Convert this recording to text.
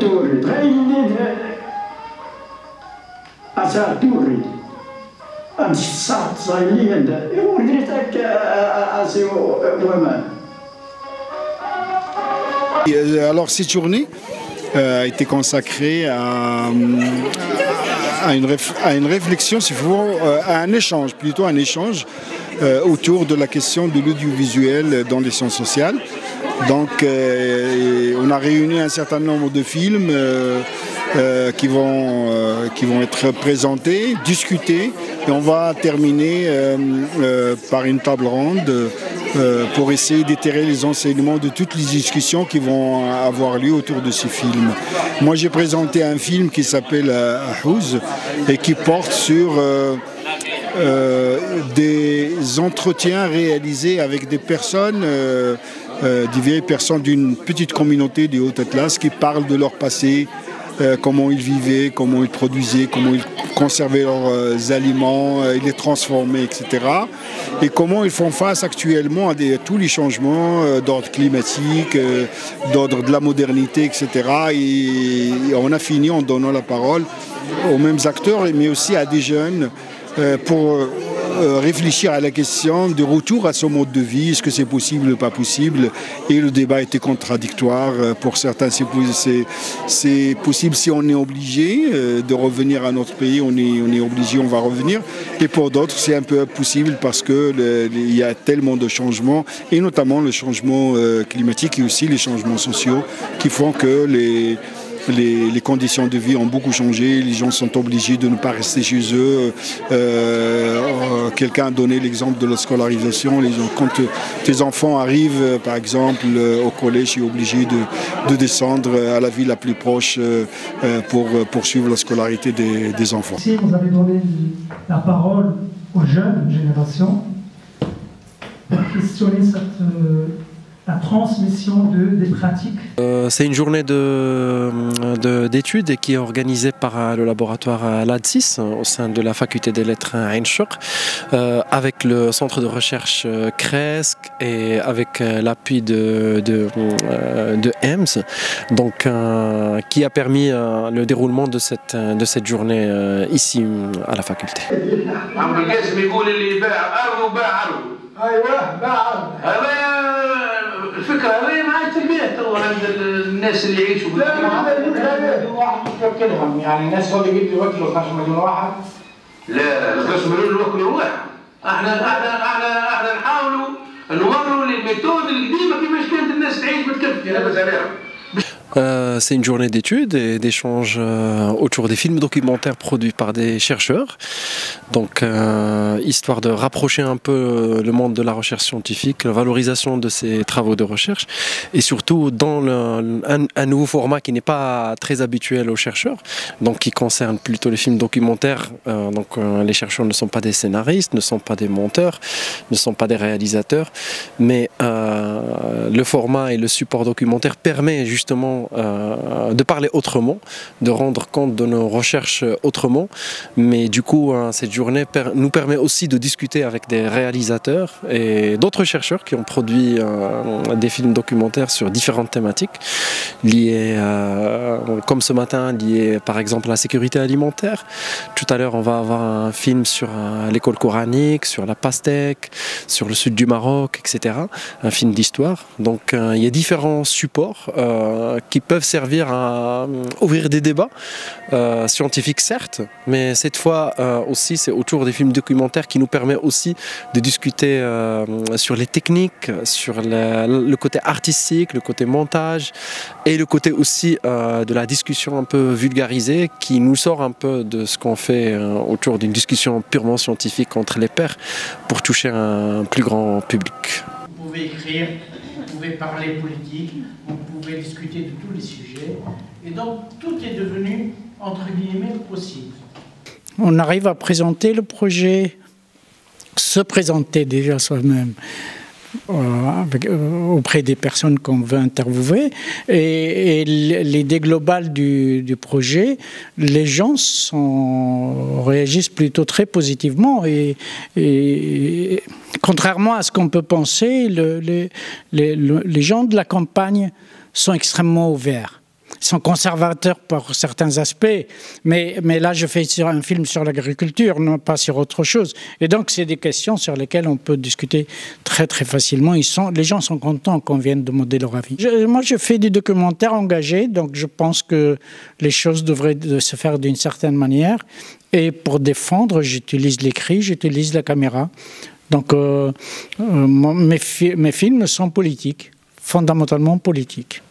تورد غير أسا تورد أمشي صعد صايلي هذا ودريتك أسي وما. Alors cette journée a été consacrée à une réflexion, à un échange, plutôt un échange autour de la question de l'audiovisuel dans les sciences sociales. Donc on a réuni un certain nombre de films qui vont être présentés, discutés, et on va terminer par une table ronde pour essayer d'étairer les enseignements de toutes les discussions qui vont avoir lieu autour de ces films. Moi j'ai présenté un film qui s'appelle Ahouz et qui porte sur des entretiens réalisés avec des personnes, des vieilles personnes d'une petite communauté du Haut-Atlas qui parlent de leur passé, comment ils vivaient, comment ils produisaient, comment ils conservaient leurs aliments, ils les transformaient, etc. Et comment ils font face actuellement à tous les changements d'ordre climatique, d'ordre de la modernité, etc. Et on a fini en donnant la parole aux mêmes acteurs, mais aussi à des jeunes pour réfléchir à la question du retour à ce mode de vie, est-ce que c'est possible ou pas possible, et le débat était contradictoire. Pour certains c'est possible si on est obligé de revenir à notre pays, on est obligé, on va revenir, et pour d'autres c'est un peu impossible parce qu'il y a tellement de changements, et notamment le changement climatique et aussi les changements sociaux qui font que les conditions de vie ont beaucoup changé, les gens sont obligés de ne pas rester chez eux. Quelqu'un a donné l'exemple de la scolarisation. Quand tes enfants arrivent, par exemple, au collège, tu es obligé de descendre à la ville la plus proche pour poursuivre la scolarité des enfants. Ici, vous avez donné la parole aux jeunes générations pour questionner la transmission des pratiques. C'est une journée d'études qui est organisée par le laboratoire LAD6 au sein de la faculté des lettres à Ain Chouk, avec le centre de recherche CRESC et avec l'appui de EMS, donc, qui a permis le déroulement de cette journée ici à la faculté. الفكرة هذه ما هي تلبية تو عند الناس اللي يعيشوا لا واحد يوكلهم يعني الناس هذول يوكلوا 12 مليون واحد لا 12 مليون يوكلوا واحد احنا نحاولوا نوروا الميثود القديمة كيفاش كانت الناس تعيش بتكفي لاباس عليهم. C'est une journée d'études et d'échanges autour des films documentaires produits par des chercheurs. Donc, histoire de rapprocher un peu le monde de la recherche scientifique, la valorisation de ces travaux de recherche, et surtout dans un nouveau format qui n'est pas très habituel aux chercheurs, donc qui concerne plutôt les films documentaires. Donc, les chercheurs ne sont pas des scénaristes, ne sont pas des monteurs, ne sont pas des réalisateurs, mais le format et le support documentaire permet justement de parler autrement, de rendre compte de nos recherches autrement, mais du coup cette journée nous permet aussi de discuter avec des réalisateurs et d'autres chercheurs qui ont produit des films documentaires sur différentes thématiques liées, comme ce matin, liées par exemple à la sécurité alimentaire. Tout à l'heure on va avoir un film sur l'école coranique, sur la pastèque, sur le sud du Maroc, etc. Un film d'histoire. Donc il y a différents supports qui peuvent servir à ouvrir des débats scientifiques certes, mais cette fois aussi c'est autour des films documentaires qui nous permet aussi de discuter sur les techniques, sur le côté artistique, le côté montage et le côté aussi de la discussion un peu vulgarisée qui nous sort un peu de ce qu'on fait autour d'une discussion purement scientifique entre les pairs pour toucher un plus grand public. Vous pouvez écrire, vous pouvez parler politique, vous pouvez discuter de tous les sujets, et donc tout est devenu, entre guillemets, possible. On arrive à présenter le projet, se présenter déjà soi-même auprès des personnes qu'on veut interviewer, et l'idée globale du projet, les gens réagissent plutôt très positivement, et contrairement à ce qu'on peut penser, les gens de la campagne sont extrêmement ouverts. sont conservateurs pour certains aspects, mais là je fais un film sur l'agriculture, non pas sur autre chose. Et donc c'est des questions sur lesquelles on peut discuter très très facilement. Les gens sont contents qu'on vienne demander leur avis. Moi je fais des documentaires engagés, donc je pense que les choses devraient se faire d'une certaine manière. Et pour défendre, j'utilise l'écrit, j'utilise la caméra. Donc mes films sont politiques, fondamentalement politiques.